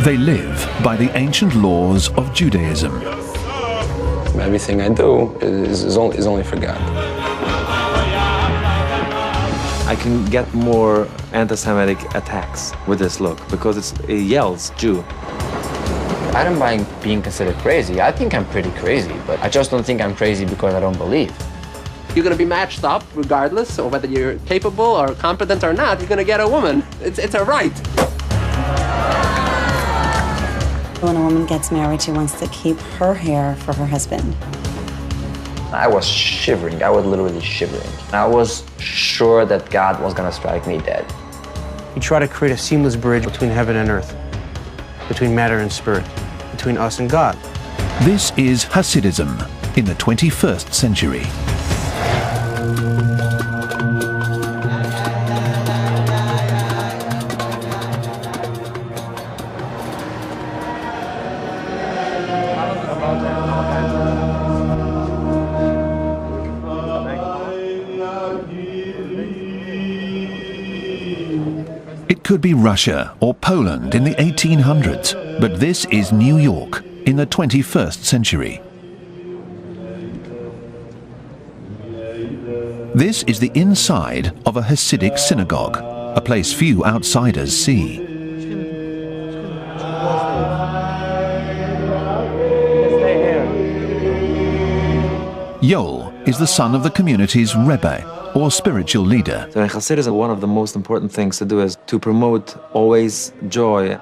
They live by the ancient laws of Judaism. Everything I do is only for God. I can get more anti-Semitic attacks with this look because it yells Jew. I don't mind being considered crazy. I think I'm pretty crazy, but I just don't think I'm crazy because I don't believe. You're going to be matched up regardless of whether you're capable or competent or not. You're going to get a woman. It's a right. When a woman gets married, she wants to keep her hair for her husband. I was shivering. I was literally shivering. I was sure that God was going to strike me dead. You try to create a seamless bridge between heaven and earth, between matter and spirit, between us and God. This is Hasidism in the 21st century. It could be Russia or Poland in the 1800s, but this is New York in the 21st century. This is the inside of a Hasidic synagogue, a place few outsiders see. Yoel is the son of the community's rebbe, or spiritual leader. So in Hasidism, one of the most important things to do is to promote always joy.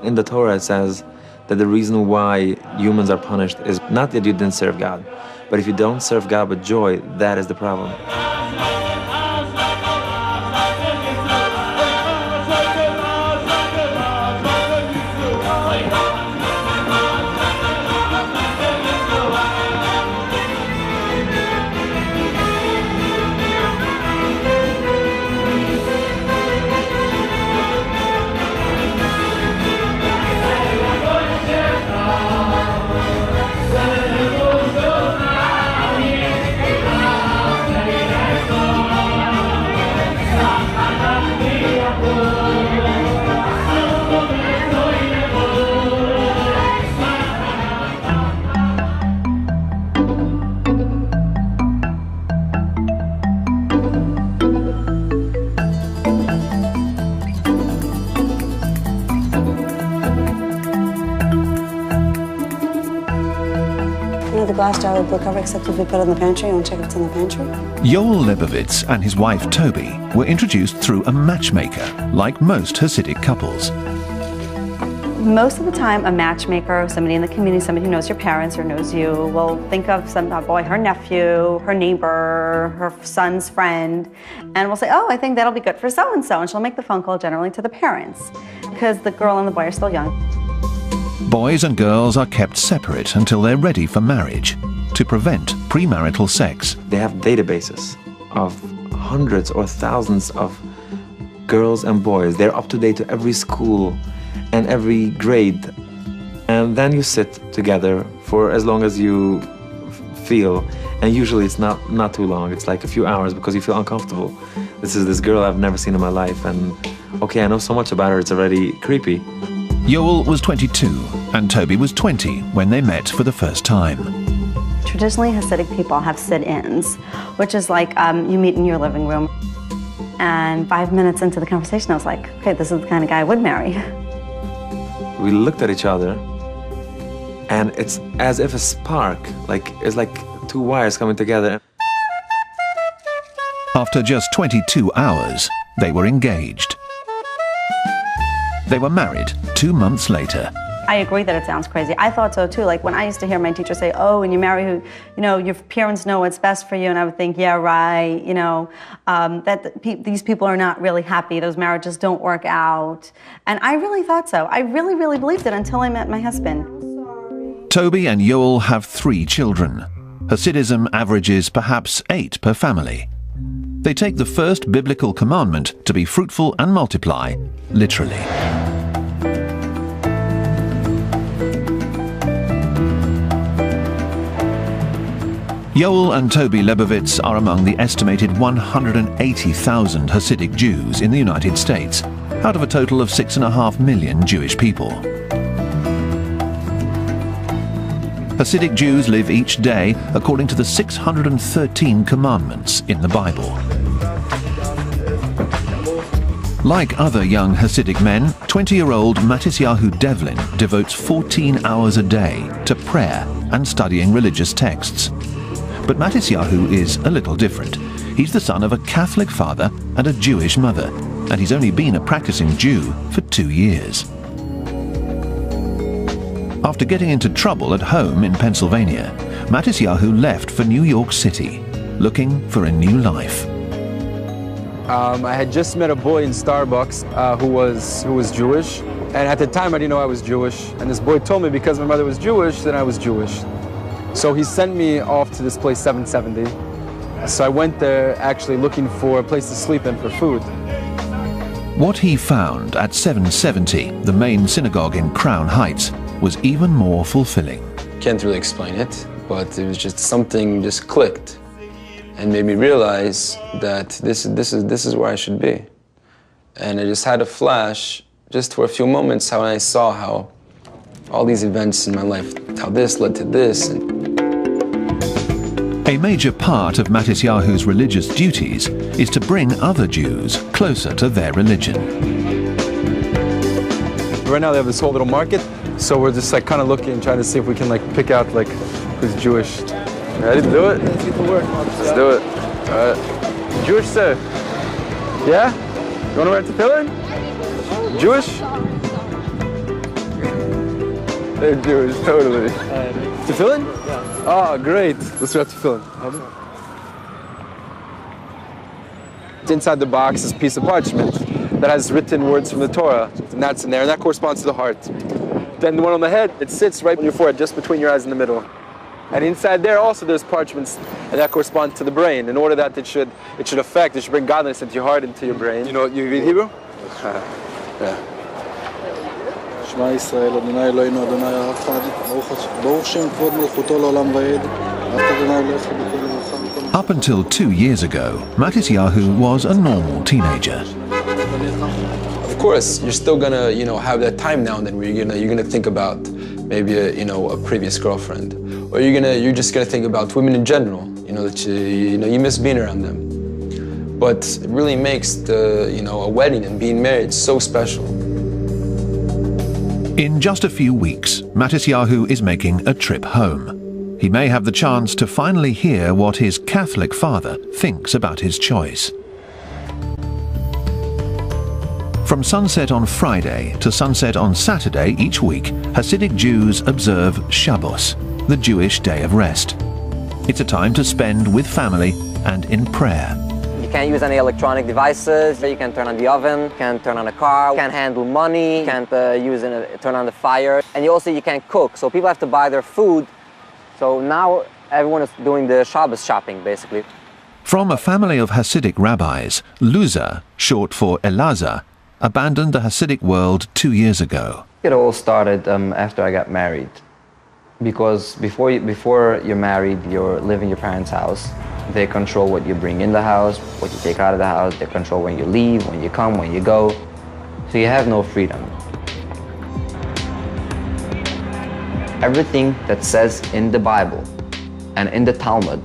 In the Torah it says that the reason why humans are punished is not that you didn't serve God, but if you don't serve God with joy, that is the problem. The glass jar with blue cover, except if we put it in the pantry, you want to check if it's in the pantry? Yoel Lebovitz and his wife Toby were introduced through a matchmaker, like most Hasidic couples. Most of the time, a matchmaker, somebody in the community, somebody who knows your parents or knows you, will think of some boy, her nephew, her neighbor, her son's friend, and will say, oh, I think that'll be good for so-and-so, and she'll make the phone call generally to the parents, because the girl and the boy are still young. Boys and girls are kept separate until they're ready for marriage, to prevent premarital sex. They have databases of hundreds or thousands of girls and boys. They're up to date to every school and every grade. And then you sit together for as long as you feel. And usually it's not too long. It's like a few hours because you feel uncomfortable. This is this girl I've never seen in my life. And okay, I know so much about her, it's already creepy. Yoel was 22 and Toby was 20 when they met for the first time. Traditionally, Hasidic people have sit-ins, which is like you meet in your living room. And 5 minutes into the conversation, I was like, okay, this is the kind of guy I would marry. We looked at each other, and it's as if a spark, it's like two wires coming together. After just 22 hours, they were engaged. They were married 2 months later. I agree that it sounds crazy. I thought so too. Like when I used to hear my teacher say, oh, when you marry who, your parents know what's best for you. And I would think, yeah, right. These people are not really happy. Those marriages don't work out. And I really thought so. I really, really believed it until I met my husband. Toby and Yoel have 3 children. Hasidism averages perhaps 8 per family. They take the first biblical commandment to be fruitful and multiply, literally. Yoel and Toby Lebovitz are among the estimated 180,000 Hasidic Jews in the United States, out of a total of 6.5 million Jewish people. Hasidic Jews live each day according to the 613 commandments in the Bible. Like other young Hasidic men, 20-year-old Matisyahu Devlin devotes 14 hours a day to prayer and studying religious texts. But Matisyahu is a little different. He's the son of a Catholic father and a Jewish mother, and he's only been a practicing Jew for 2 years. After getting into trouble at home in Pennsylvania, Matisyahu left for New York City, looking for a new life. I had just met a boy in Starbucks who was Jewish, and at the time I didn't know I was Jewish, and this boy told me because my mother was Jewish, then I was Jewish. So he sent me off to this place 770. So I went there actually looking for a place to sleep and for food. What he found at 770, the main synagogue in Crown Heights, was even more fulfilling. Can't really explain it, but it was just something just clicked and made me realize that this is where I should be. And I just had a flash, just for a few moments, how I saw how all these events in my life, how this led to this. A major part of Matisyahu's religious duties is to bring other Jews closer to their religion. Right now they have this whole little market, so we're just like kind of looking, trying to see if we can like pick out like who's Jewish. Ready to do it? Let's get to work. Let's do it. All right. Jewish, sir? Yeah? You want to wear tefillin? Jewish? They're Jewish, totally. Tefillin? Yeah. Oh, great. Let's wear tefillin. Inside the box is a piece of parchment that has written words from the Torah, and that's in there, and that corresponds to the heart. Then the one on the head, it sits right on your forehead, just between your eyes in the middle. And inside there also there's parchments, and that corresponds to the brain. In order that it should bring godliness into your heart, into your brain. You know, you read Hebrew? Yeah. Shema Yisrael, Adonai Eloheinu, Adonai Echad, Baruch Shem Kvod Melchuto L'olam Va'ed, Ahavta Adonai Elohecha B'kol Levacha. Up until 2 years ago, Matisyahu was a normal teenager. Of course, you're still gonna, have that time now and then where you're gonna think about maybe a previous girlfriend, or you're just gonna think about women in general. That you miss being around them. But it really makes a wedding and being married so special. In just a few weeks, Matisyahu is making a trip home. He may have the chance to finally hear what his Catholic father thinks about his choice. From sunset on Friday to sunset on Saturday each week, Hasidic Jews observe Shabbos, the Jewish day of rest. It's a time to spend with family and in prayer. You can't use any electronic devices. You can't turn on the oven, can't turn on a car, can't handle money, can't turn on the fire. And you can't cook, so people have to buy their food. So now everyone is doing the Shabbos shopping, basically. From a family of Hasidic rabbis, Luza, short for Elazar, abandoned the Hasidic world 2 years ago. It all started after I got married. Because before you're married, you're living in your parents' house. They control what you bring in the house, what you take out of the house. They control when you leave, when you come, when you go. So you have no freedom. Everything that says in the Bible and in the Talmud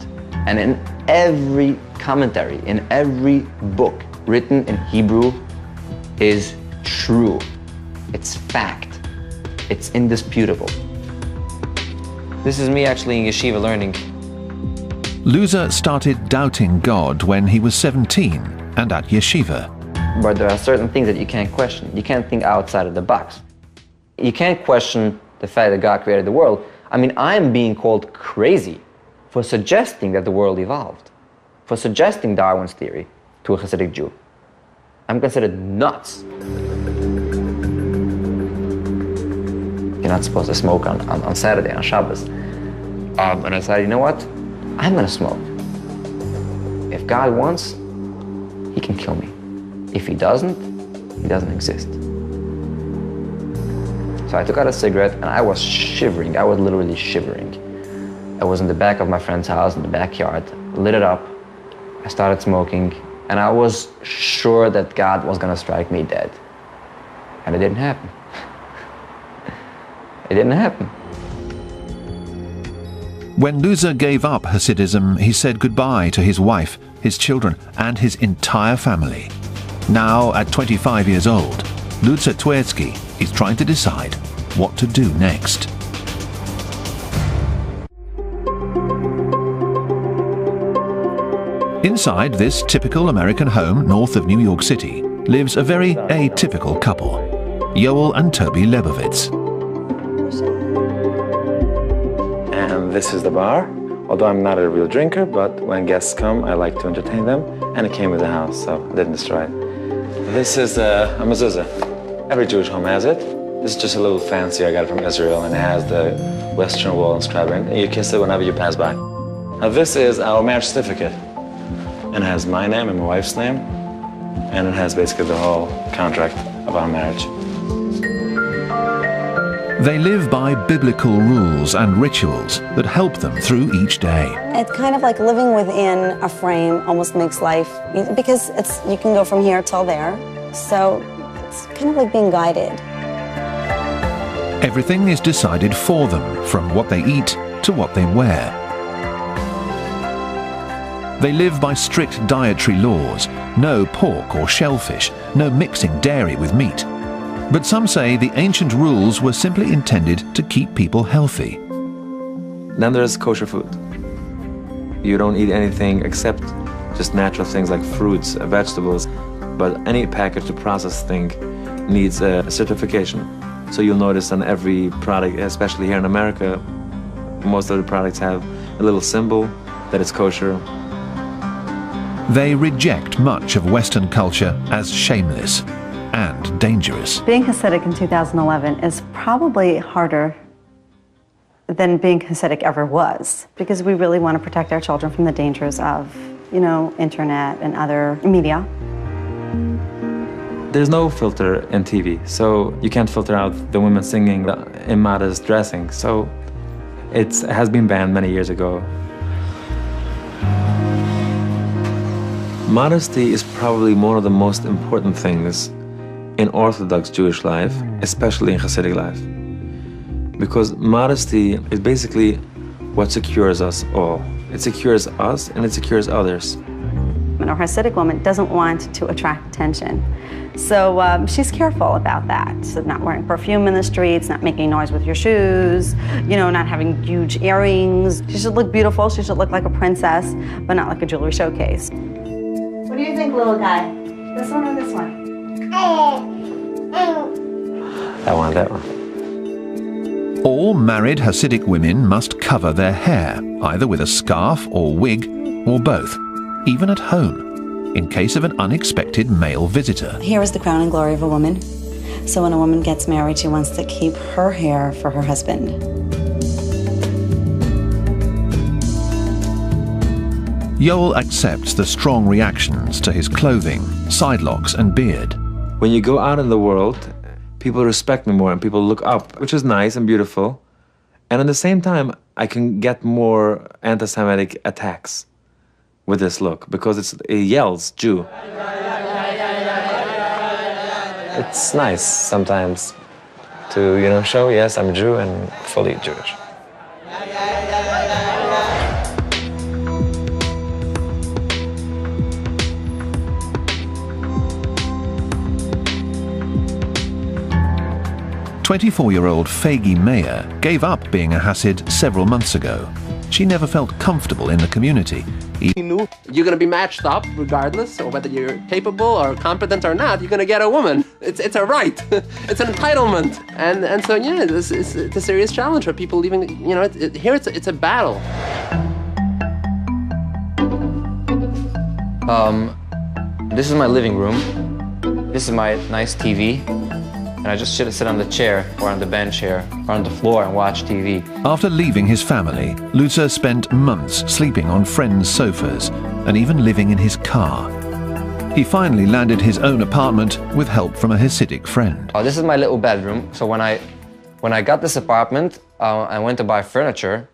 and in every commentary, in every book written in Hebrew is true. It's fact. It's indisputable. This is me actually in yeshiva learning. Luza started doubting God when he was 17 and at yeshiva. But there are certain things that you can't question. You can't think outside of the box. You can't question the fact that God created the world. I mean, I am being called crazy for suggesting that the world evolved, for suggesting Darwin's theory to a Hasidic Jew. I'm considered nuts. You're not supposed to smoke on Saturday, on Shabbos. And I decided, you know what? I'm gonna smoke. If God wants, he can kill me. If he doesn't exist. So I took out a cigarette and I was shivering. I was literally shivering. I was in the back of my friend's house in the backyard, lit it up. I started smoking and I was sure that God was gonna strike me dead. And it didn't happen. It didn't happen. When Luther gave up Hasidism, he said goodbye to his wife, his children, and his entire family. Now, at 25 years old, Luther Twerski is trying to decide what to do next. Inside this typical American home north of New York City lives a very atypical couple, Yoel and Toby Lebovitz. And this is the bar. Although I'm not a real drinker, but when guests come, I like to entertain them. And it came with the house, so I didn't destroy it. This is a mezuzah. Every Jewish home has it. This is just a little fancy. I got it from Israel, and it has the Western Wall inscribed in it. You kiss it whenever you pass by. Now this is our marriage certificate. And it has my name and my wife's name. And it has basically the whole contract of our marriage. They live by biblical rules and rituals that help them through each day. It's kind of like living within a frame almost makes life, because you can go from here till there. So it's kind of like being guided. Everything is decided for them, from what they eat to what they wear. They live by strict dietary laws: no pork or shellfish, no mixing dairy with meat. But some say the ancient rules were simply intended to keep people healthy. Then there's kosher food. You don't eat anything except just natural things like fruits, vegetables. But any packaged or processed thing needs a certification. So you'll notice on every product, especially here in America, most of the products have a little symbol that it's kosher. They reject much of Western culture as shameless and dangerous. Being Hasidic in 2011 is probably harder than being Hasidic ever was, because we really want to protect our children from the dangers of, internet and other media. There's no filter in TV, so you can't filter out the women singing, the immodest dressing. So it has been banned many years ago. Modesty is probably one of the most important things in Orthodox Jewish life, especially in Hasidic life. Because modesty is basically what secures us all. It secures us and it secures others. And our Hasidic woman doesn't want to attract attention. So she's careful about that. So not wearing perfume in the streets, not making noise with your shoes, not having huge earrings. She should look beautiful, she should look like a princess, but not like a jewelry showcase. What do you think, little guy? This one or this one? I want that one. All married Hasidic women must cover their hair, either with a scarf or wig, or both, even at home, in case of an unexpected male visitor. Hair is the crown and glory of a woman. So when a woman gets married, she wants to keep her hair for her husband. Yoel accepts the strong reactions to his clothing, sidelocks and beard. When you go out in the world, people respect me more and people look up, which is nice and beautiful. And at the same time, I can get more anti-Semitic attacks with this look because it yells Jew. It's nice sometimes to, show, yes, I'm Jew and fully Jewish. "24-year-old Fagi Meir gave up being a Hasid several months ago. She never felt comfortable in the community. You're going to be matched up regardless of whether you're capable or competent or not. You're going to get a woman. It's a right. It's an entitlement. And so, yeah, it's a serious challenge for people leaving. Here it's a battle. This is my living room. This is my nice TV. And I just sit on the chair or on the bench here or on the floor and watch TV. After leaving his family, Luther spent months sleeping on friends' sofas and even living in his car. He finally landed his own apartment with help from a Hasidic friend. This is my little bedroom. So when I got this apartment, I went to buy furniture.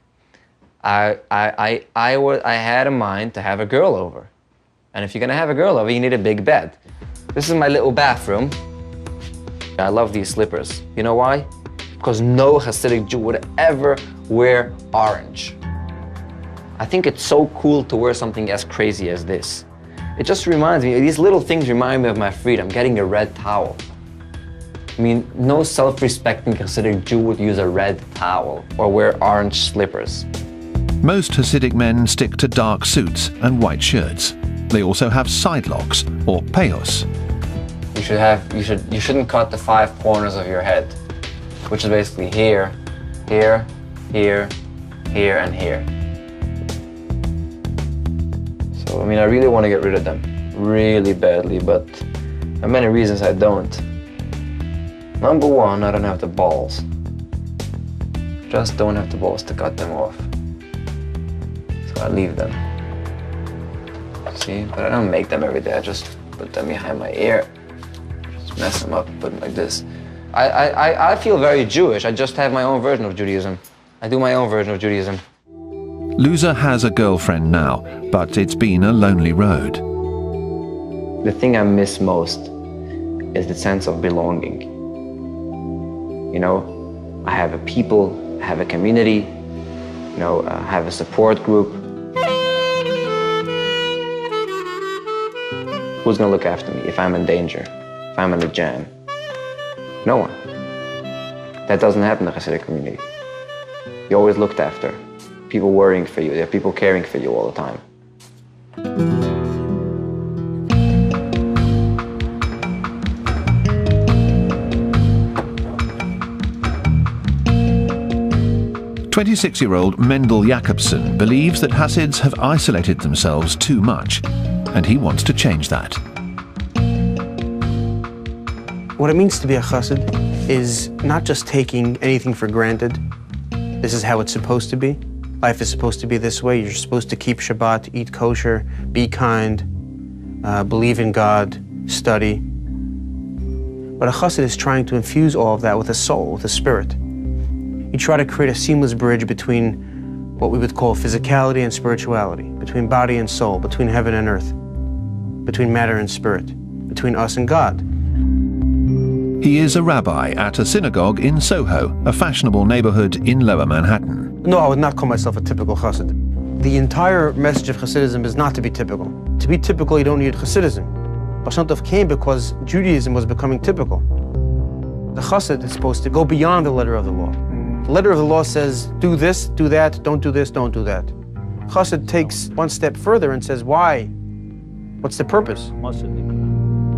I had in mind to have a girl over. And if you're gonna have a girl over, you need a big bed. This is my little bathroom. I love these slippers. You know why? Because no Hasidic Jew would ever wear orange. I think it's so cool to wear something as crazy as this. It just reminds me, these little things remind me of my freedom, getting a red towel. I mean, no self-respecting Hasidic Jew would use a red towel or wear orange slippers. Most Hasidic men stick to dark suits and white shirts. They also have sidelocks, or peyos. You shouldn't cut the 5 corners of your head, which is basically here, here, here, here, and here. So, I mean, I really want to get rid of them, really badly, but there are many reasons I don't. Number one, I don't have the balls. Just don't have the balls to cut them off. So I leave them. See, but I don't make them every day. I just put them behind my ear. Just mess them up, put them like this. I feel very Jewish. I just have my own version of Judaism. I do my own version of Judaism. Loser has a girlfriend now, but it's been a lonely road. The thing I miss most is the sense of belonging. You know, I have a people, I have a community, you know, I have a support group. Who's gonna look after me if I'm in danger, if I'm in a jam? No one. That doesn't happen in the Hasidic community. You're always looked after. People worrying for you, there are people caring for you all the time. 26-year-old Mendel Jakobsen believes that Hasids have isolated themselves too much, and he wants to change that. What it means to be a Hasid is not just taking anything for granted. This is how it's supposed to be. Life is supposed to be this way. You're supposed to keep Shabbat, eat kosher, be kind, believe in God, study. But a Hasid is trying to infuse all of that with a soul, with a spirit. You try to create a seamless bridge between what we would call physicality and spirituality, between body and soul, between heaven and earth, between matter and spirit, between us and God. He is a rabbi at a synagogue in Soho, a fashionable neighborhood in Lower Manhattan. No, I would not call myself a typical Hasid. The entire message of Hasidism is not to be typical. To be typical, you don't need Hasidism. Baal came because Judaism was becoming typical. The Hasid is supposed to go beyond the letter of the law. The letter of the law says, do this, do that, don't do this, don't do that. Hasid takes one step further and says, why? What's the purpose?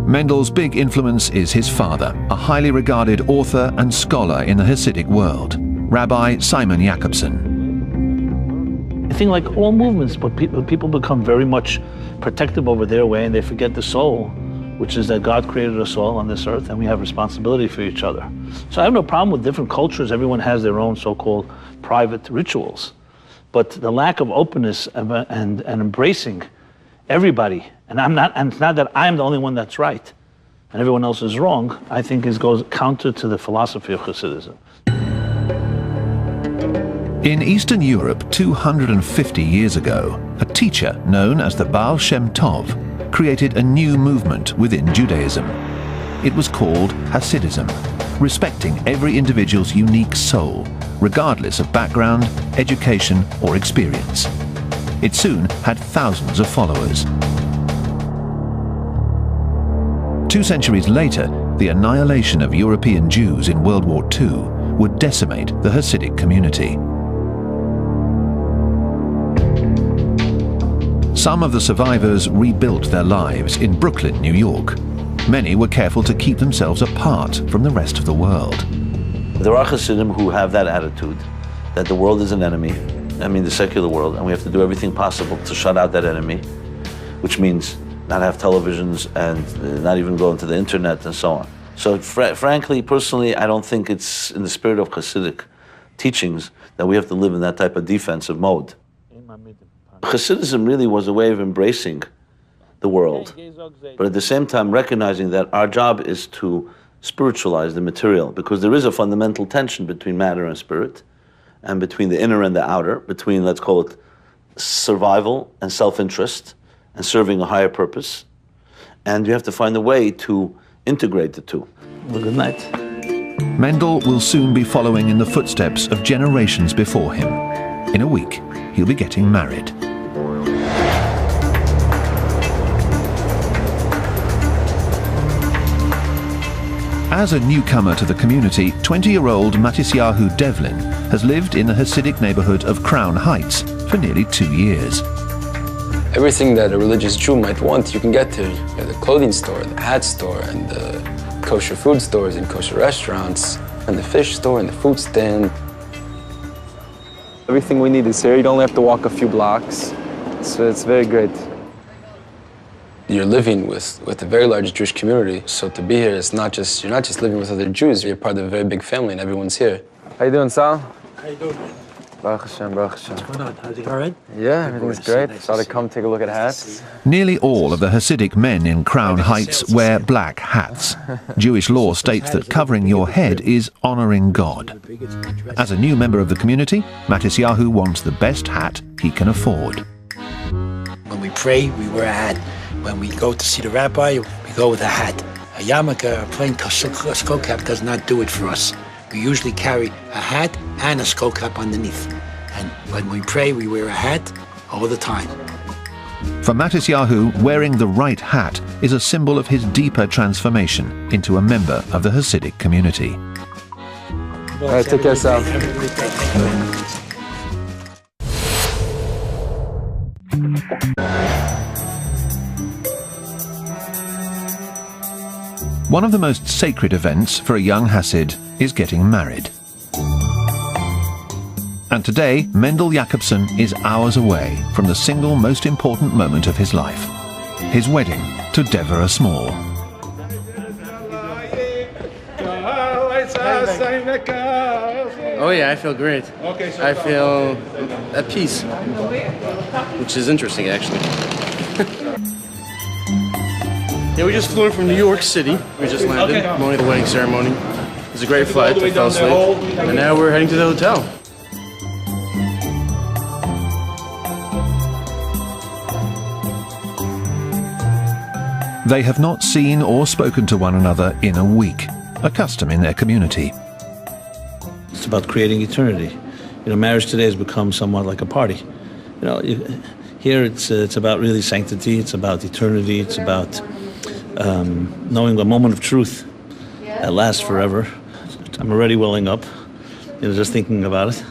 Mendel's big influence is his father, a highly regarded author and scholar in the Hasidic world, Rabbi Simon Jakobsen. I think like all movements, but people become very much protective over their way and they forget the soul, which is that God created us all on this earth and we have responsibility for each other. So I have no problem with different cultures. Everyone has their own so-called private rituals. But the lack of openness and embracing everybody, and it's not that I'm the only one that's right and everyone else is wrong, I think goes counter to the philosophy of Hasidism. In Eastern Europe 250 years ago, a teacher known as the Baal Shem Tov created a new movement within Judaism. It was called Hasidism, respecting every individual's unique soul, regardless of background, education, or experience. It soon had thousands of followers. 2 centuries later, the annihilation of European Jews in World War II would decimate the Hasidic community. Some of the survivors rebuilt their lives in Brooklyn, New York. Many were careful to keep themselves apart from the rest of the world. There are Hasidim who have that attitude, that the world is an enemy, the secular world, and we have to do everything possible to shut out that enemy, which means not have televisions and not even go into the internet and so on. So frankly, personally, I don't think it's in the spirit of Hasidic teachings that we have to live in that type of defensive mode. Hasidism really was a way of embracing the world, but at the same time recognizing that our job is to spiritualize the material, because there is a fundamental tension between matter and spirit, and between the inner and the outer, between, let's call it, survival and self-interest, and serving a higher purpose. And you have to find a way to integrate the two. Well, good night. Mendel will soon be following in the footsteps of generations before him. In a week, he'll be getting married. As a newcomer to the community, 20-year-old Matisyahu Devlin has lived in the Hasidic neighborhood of Crown Heights for nearly 2 years. Everything that a religious Jew might want, you can get here. You have the clothing store, the hat store, and the kosher food stores and kosher restaurants, and the fish store and the fruit stand. Everything we need is here. You only have to walk a few blocks. So it's very great. You're living with a very large Jewish community, so to be here, you're not just living with other Jews, you're part of a very big family and everyone's here. How you doing, Sal? How you doing? Baruch Hashem, Baruch Hashem. What's going on? Everything all right? Yeah, everything's great. Thought I'd come take a look at hats. Nearly all of the Hasidic men in Crown Heights wear black hats. Jewish law states that covering your head is honoring God. As a new member of the community, Matisyahu wants the best hat he can afford. When we pray, we wear a hat. When we go to see the rabbi, we go with a hat. A yarmulke, a plain skull cap does not do it for us. We usually carry a hat and a skull cap underneath. And when we pray, we wear a hat all the time. For Matisyahu, wearing the right hat is a symbol of his deeper transformation into a member of the Hasidic community. All right, take care, Sal. One of the most sacred events for a young Hasid is getting married. And today, Mendel Jakobson is hours away from the single most important moment of his life, his wedding to Deborah Small. Oh yeah, I feel great. I feel at peace, which is interesting actually. Yeah, we just flew in from New York City. We just landed, morning of the wedding ceremony. It was a great flight, I fell asleep. And now we're heading to the hotel. They have not seen or spoken to one another in a week, a custom in their community. It's about creating eternity. You know, marriage today has become somewhat like a party. You know, here it's about really sanctity, it's about eternity, it's about knowing the moment of truth that lasts forever. I'm already welling up, you know, just thinking about it.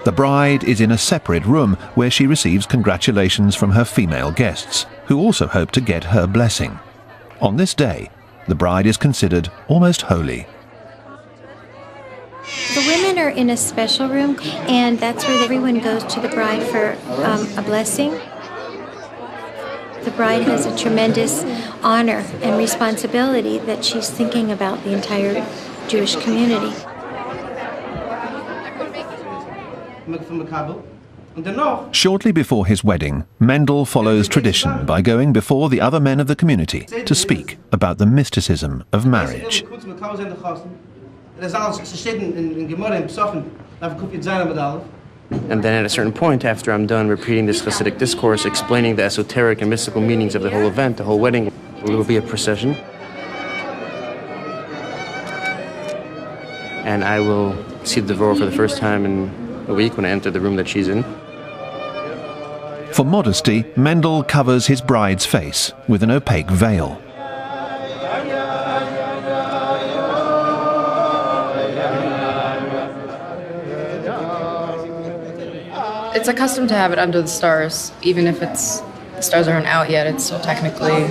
The bride is in a separate room where she receives congratulations from her female guests, who also hope to get her blessing. On this day, the bride is considered almost holy. The women are in a special room, and that's where everyone goes to the bride for a blessing. The bride has a tremendous honor and responsibility that she's thinking about the entire Jewish community. Shortly before his wedding, Mendel follows tradition by going before the other men of the community to speak about the mysticism of marriage. And then at a certain point, after I'm done repeating this Hasidic discourse, explaining the esoteric and mystical meanings of the whole event, the whole wedding, there will be a procession. And I will see the Devorah for the first time in a week when I enter the room that she's in. For modesty, Mendel covers his bride's face with an opaque veil. It's a custom to have it under the stars, even if the stars aren't out yet, it's still technically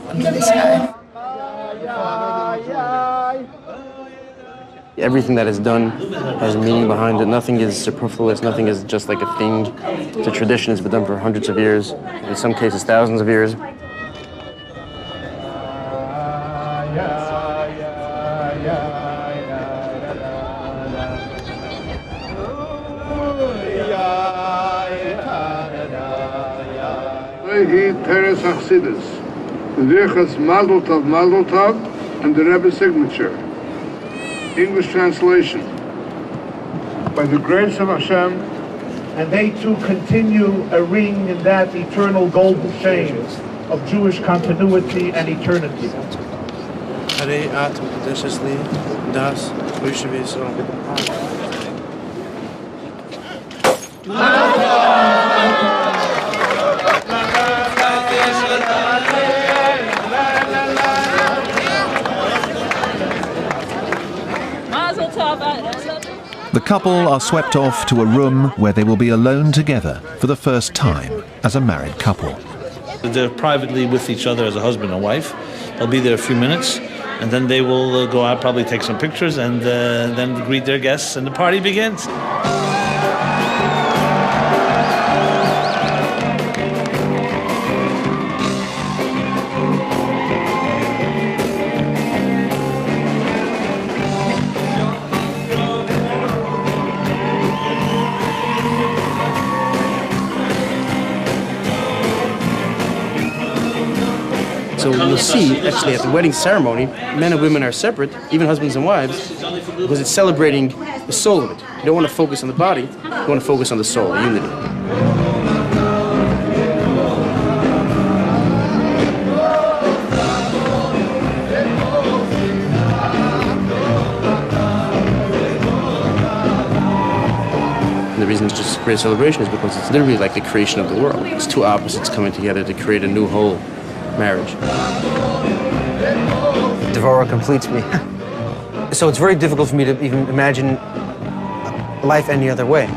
under the sky. Everything that is done has meaning behind it. Nothing is superfluous, nothing is just like a thing. It's a tradition, it's been done for hundreds of years, in some cases thousands of years. Teres Hasidus, the Dirchas Mazel Tov, and the Rebbe's signature. English translation. By the grace of Hashem, and they too continue a ring in that eternal golden chain of Jewish continuity and eternity. Hare at Kadeshli Das Ushaviso. The couple are swept off to a room where they will be alone together for the first time as a married couple. They're privately with each other as a husband and wife. They'll be there a few minutes, and then they will go out, probably take some pictures, and then greet their guests, and the party begins. So you'll see, actually, at the wedding ceremony, men and women are separate, even husbands and wives, because it's celebrating the soul of it. You don't want to focus on the body, you want to focus on the soul, unity. And the reason it's just a great celebration is because it's literally like the creation of the world. It's two opposites coming together to create a new whole. Marriage. Devorah completes me. So it's very difficult for me to even imagine life any other way.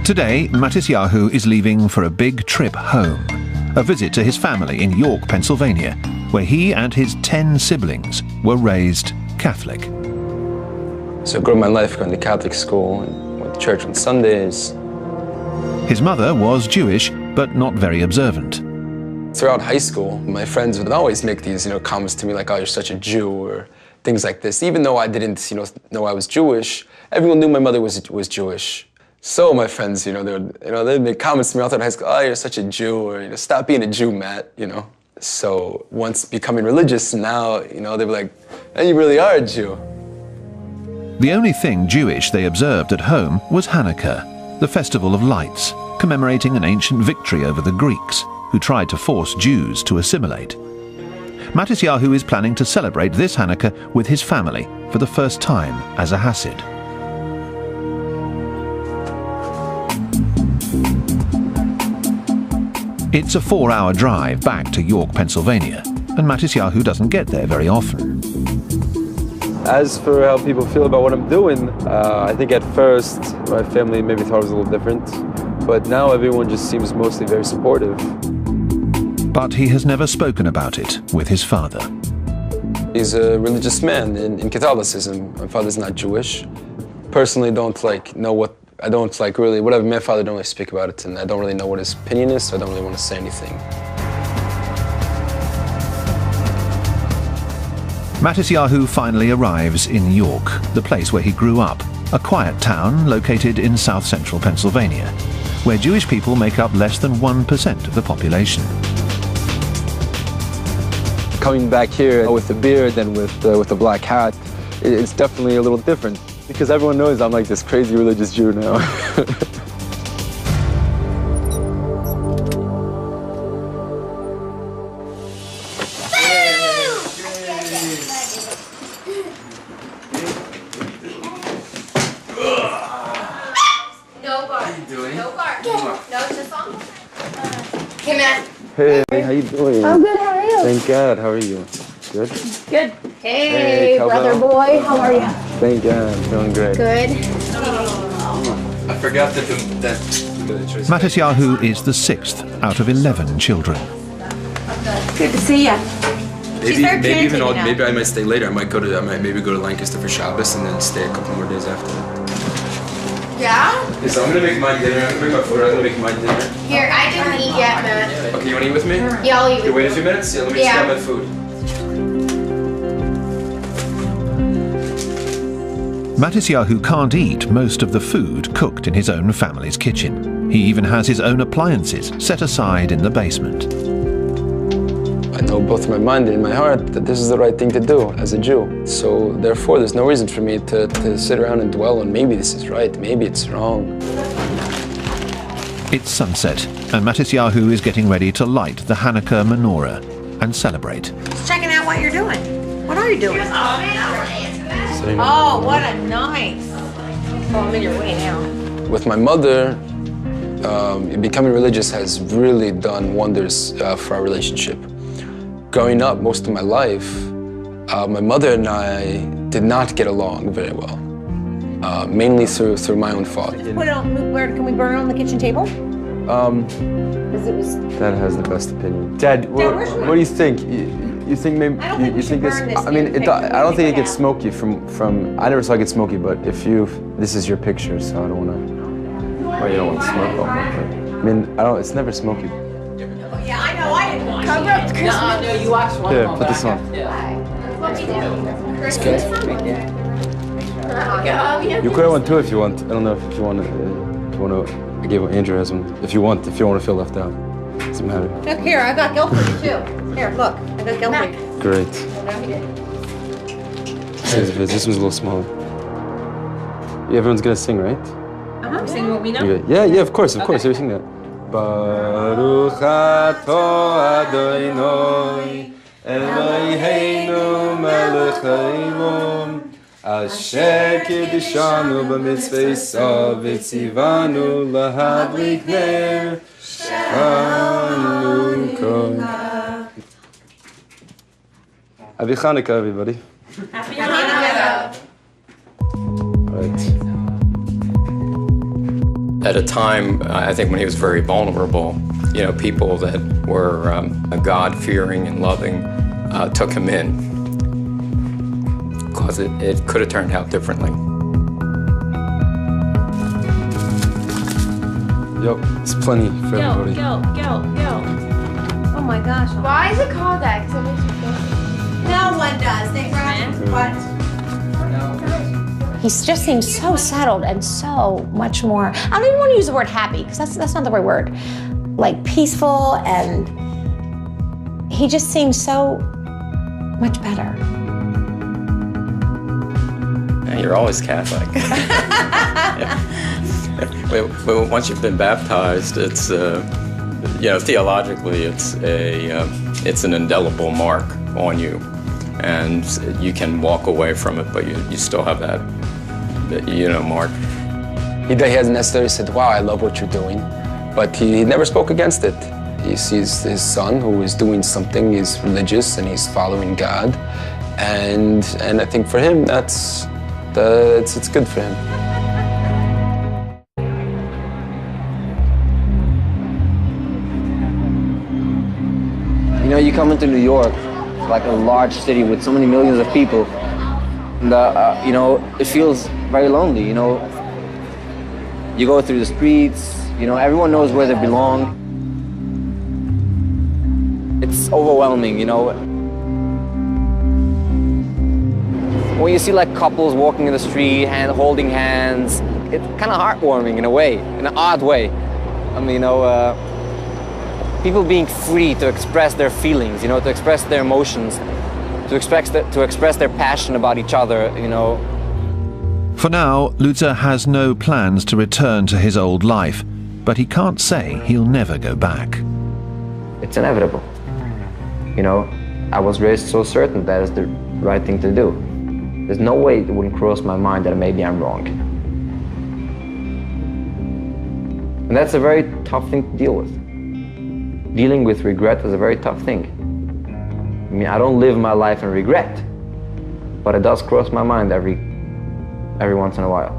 Today, Matisyahu is leaving for a big trip home, a visit to his family in York, Pennsylvania, where he and his 10 siblings were raised Catholic. So I grew up my life going to Catholic school and went to church on Sundays. His mother was Jewish, but not very observant. Throughout high school, my friends would always make these, comments to me like, "Oh, you're such a Jew," or things like this. Even though I didn't, know I was Jewish, everyone knew my mother was Jewish. So my friends, they'd make comments to me all throughout high school, "Oh, you're such a Jew," or, "Stop being a Jew, Matt," So once becoming religious, now, they'd be like, "And you really are a Jew." The only thing Jewish they observed at home was Hanukkah, the festival of lights, commemorating an ancient victory over the Greeks, who tried to force Jews to assimilate. Matisyahu is planning to celebrate this Hanukkah with his family for the first time as a Hasid. It's a 4-hour drive back to York, Pennsylvania, and Matisyahu doesn't get there very often. As for how people feel about what I'm doing, I think at first my family maybe thought it was a little different, but now everyone just seems mostly very supportive. But he has never spoken about it with his father. He's a religious man in Catholicism. My father's not Jewish. Personally, I don't really, whatever, my father don't really speak about it, and I don't really know what his opinion is, so I don't really want to say anything. Matisyahu finally arrives in York, the place where he grew up, a quiet town located in south-central Pennsylvania, where Jewish people make up less than 1% of the population. Coming back here with the beard and with the black hat, it's definitely a little different. Because everyone knows I'm like this crazy religious Jew now. No bark. How you doing? No bark. No, just on. Hey, Matt. Hey, how you doing? I'm good. How are you? Thank God. How are you? Good? Good. Hey, brother boy. How are you? Thank God. I'm feeling great. Good. I forgot that. Matisyahu is the 6th out of 11 children. Good to see you. Maybe I might stay later. I might maybe go to Lancaster for Shabbos and then stay a couple more days after that. Yeah? So I'm gonna make my dinner. I'm gonna bring my food. I'm gonna make my dinner. Here, I didn't eat yet, Matt. Okay, you wanna eat with me? Yeah, I'll eat with you. Okay, wait a few minutes? Yeah, let me just grab my food. Matisyahu can't eat most of the food cooked in his own family's kitchen. He even has his own appliances set aside in the basement. I know both in my mind and in my heart that this is the right thing to do as a Jew. So therefore, there's no reason for me to sit around and dwell on maybe this is right, maybe it's wrong. It's sunset, and Matisyahu is getting ready to light the Hanukkah menorah and celebrate. Just checking out what you're doing. What are you doing? Oh, what a nice. Oh, I'm in your way now. With my mother, becoming religious has really done wonders for our relationship. Growing up most of my life, my mother and I did not get along very well, mainly through my own fault. Put it on, where can we burn it on the kitchen table? Dad has the best opinion. Dad, what do you think? You think maybe you think this? I mean, I don't think it gets smoky from. I never saw it get smoky, but if this is your picture, so I don't want to. Well, you don't want to smoke all my. I mean, it's never smoky. Yeah, I know. I didn't cover up the Christmas. No, you watched one. Here, put this on. It's good. You could have one too if you want. I don't know if you want to. I gave Andrew has one. If you want to feel left out, doesn't matter. Look here, I got guilt for you too. Here, look, I got guilt for you. Great. This one's a little smaller. Yeah, everyone's gonna sing, right? Sing what we know. Okay. Yeah, of course. You sing that. Baruch ato Adonai Eloheinu melech haolam Asher kiddushanu b'mitzvosav v'tzivanu lahadlik ner Chanukah. Happy Hanukkah, everybody. Happy Hanukkah. All right. At a time, I think when he was very vulnerable, people that were God-fearing and loving took him in, because it could have turned out differently. Yep, it's plenty for everybody. Go. Oh my gosh. Why is it called that? Because it makes you feel. No one does. They grab what? He just seems so settled and so much more. I don't even want to use the word happy, because that's not the right word. Like peaceful, and he just seems so much better. You're always Catholic. But once you've been baptized, it's theologically it's an indelible mark on you, and you can walk away from it, but you still have that mark. He hasn't necessarily said, "Wow, I love what you're doing," but he never spoke against it. He sees his son who is doing something. He's religious and he's following God, and I think for him it's good for him. You come into New York, it's like a large city with so many millions of people, and it feels very lonely. You go through the streets, everyone knows where they belong. It's overwhelming, When you see like couples walking in the street, holding hands, it's kind of heartwarming in a way, in an odd way. I mean, people being free to express their feelings, to express their emotions, to express their passion about each other, For now, Luther has no plans to return to his old life, but he can't say he'll never go back. It's inevitable. I was raised so certain that is the right thing to do. There's no way it wouldn't cross my mind that maybe I'm wrong. And that's a very tough thing to deal with. Dealing with regret is a very tough thing. I mean, I don't live my life in regret, but it does cross my mind every once in a while.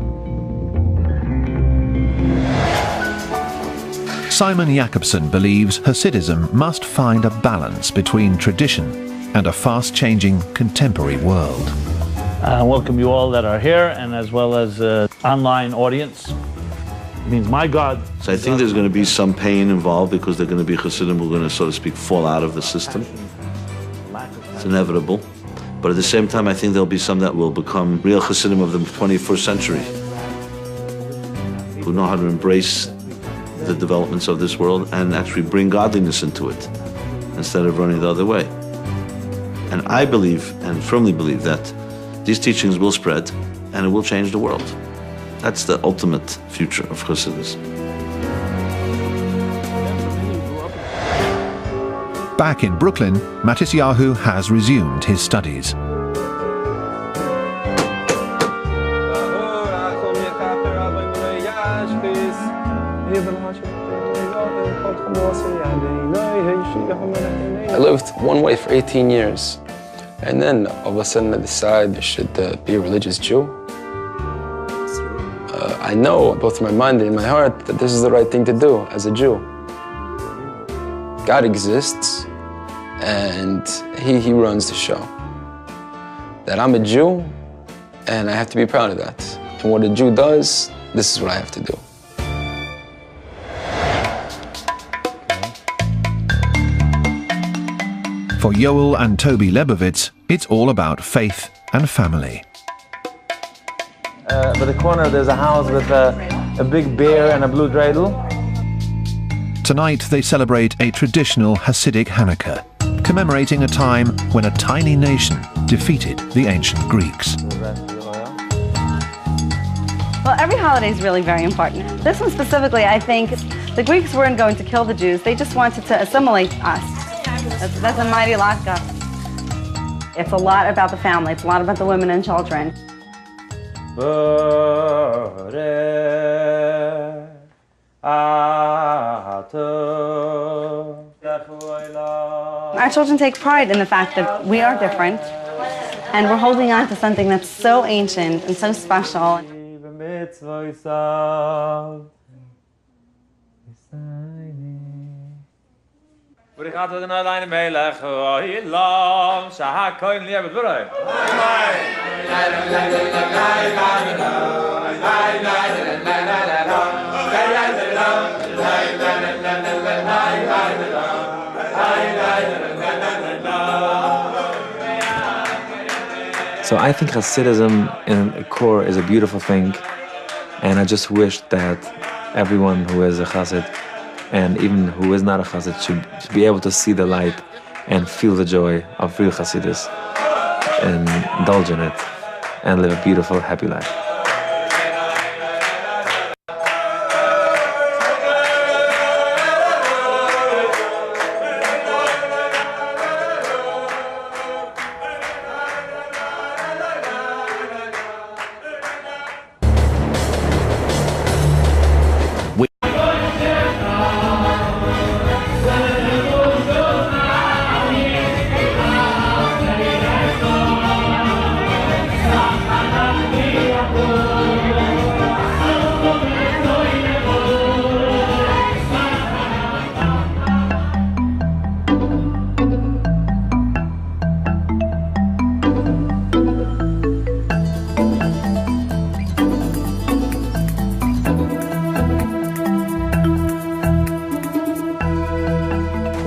Simon Jakobson believes Hasidism must find a balance between tradition and a fast-changing contemporary world. I welcome you all that are here, and as well as online audience. It means my God. So I think there's going to be some pain involved, because there are going to be Hasidim who are going to, so to speak, fall out of the system. It's inevitable. But at the same time, I think there'll be some that will become real Hasidim of the 21st century, who know how to embrace the developments of this world and actually bring godliness into it instead of running the other way. And I believe, and firmly believe, that these teachings will spread and it will change the world. That's the ultimate future of Hasidism. Back in Brooklyn, Matisyahu has resumed his studies. I lived one way for 18 years. And then all of a sudden I decide I should be a religious Jew. I know both in my mind and in my heart that this is the right thing to do as a Jew. God exists and he runs the show. That I'm a Jew and I have to be proud of that. And what a Jew does, this is what I have to do. For Yoel and Toby Lebovitz, it's all about faith and family. By the corner there's a house with a big bear and a blue dreidel. Tonight they celebrate a traditional Hasidic Hanukkah, commemorating a time when a tiny nation defeated the ancient Greeks. Well, every holiday is really very important. This one specifically, I think, the Greeks weren't going to kill the Jews. They just wanted to assimilate us. That's a mighty latka. It's a lot about the family. It's a lot about the women and children. Our children take pride in the fact that we are different, and we're holding on to something that's so ancient and so special. So I think Hasidism in the core is a beautiful thing, and I just wish that everyone who is a Hasid and even who is not a Hasid should be able to see the light and feel the joy of real Hasidus and indulge in it and live a beautiful, happy life.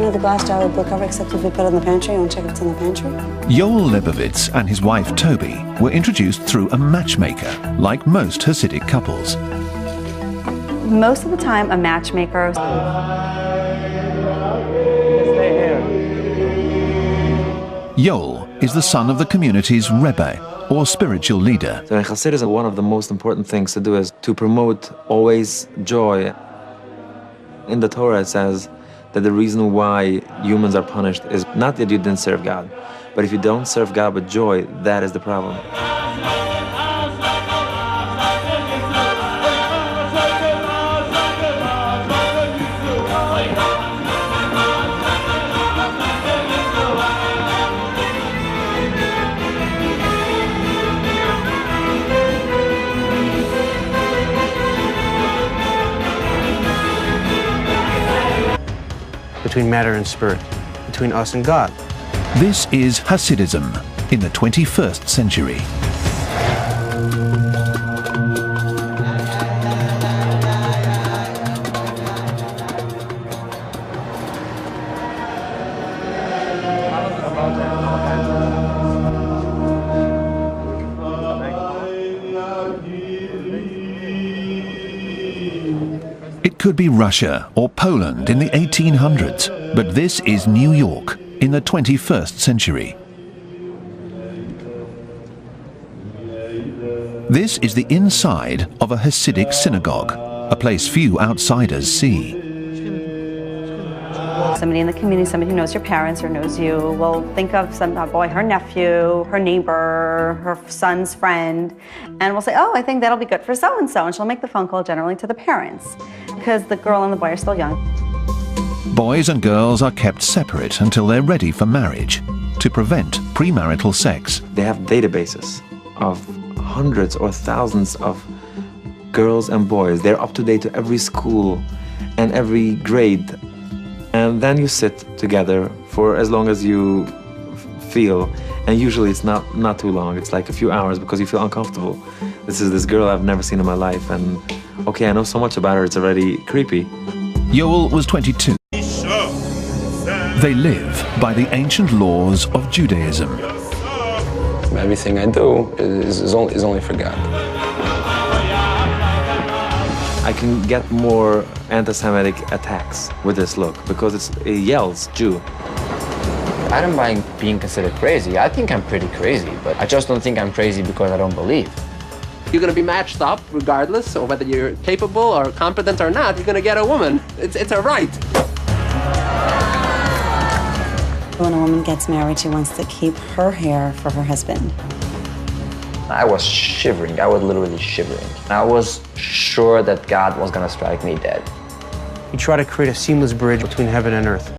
The glass jar with blue cover, except if we put it in the pantry, you want to check if it's in the pantry? Yoel Lebovitz and his wife Toby were introduced through a matchmaker, like most Hasidic couples. Most of the time, a matchmaker. Yoel is the son of the community's Rebbe, or spiritual leader. So in Hasidism, one of the most important things to do is to promote always joy. In the Torah it says that the reason why humans are punished is not that you didn't serve God, but if you don't serve God with joy, that is the problem. Between matter and spirit, between us and God. This is Hasidism in the 21st century. It could be Russia or Poland in the 1800s, but this is New York in the 21st century. This is the inside of a Hasidic synagogue, a place few outsiders see. Somebody in the community, somebody who knows your parents or knows you, will think of a boy, her nephew, her neighbor, her son's friend, and will say, oh, I think that'll be good for so-and-so, and she'll make the phone call generally to the parents, because the girl and the boy are still young. Boys and girls are kept separate until they're ready for marriage, to prevent premarital sex. They have databases of hundreds or thousands of girls and boys. They're up to date to every school and every grade. And then you sit together for as long as you feel. And usually it's not too long. It's like a few hours because you feel uncomfortable. This is this girl I've never seen in my life. And okay, I know so much about her, it's already creepy. Yoel was 22. They live by the ancient laws of Judaism. Everything I do is only for God. I can get more anti-Semitic attacks with this look because it yells Jew. I don't mind being considered crazy. I think I'm pretty crazy, but I just don't think I'm crazy because I don't believe. You're going to be matched up regardless of whether you're capable or competent or not. You're going to get a woman. It's a right. When a woman gets married, she wants to keep her hair for her husband. I was shivering. I was literally shivering. I was sure that God was going to strike me dead. You try to create a seamless bridge between heaven and earth.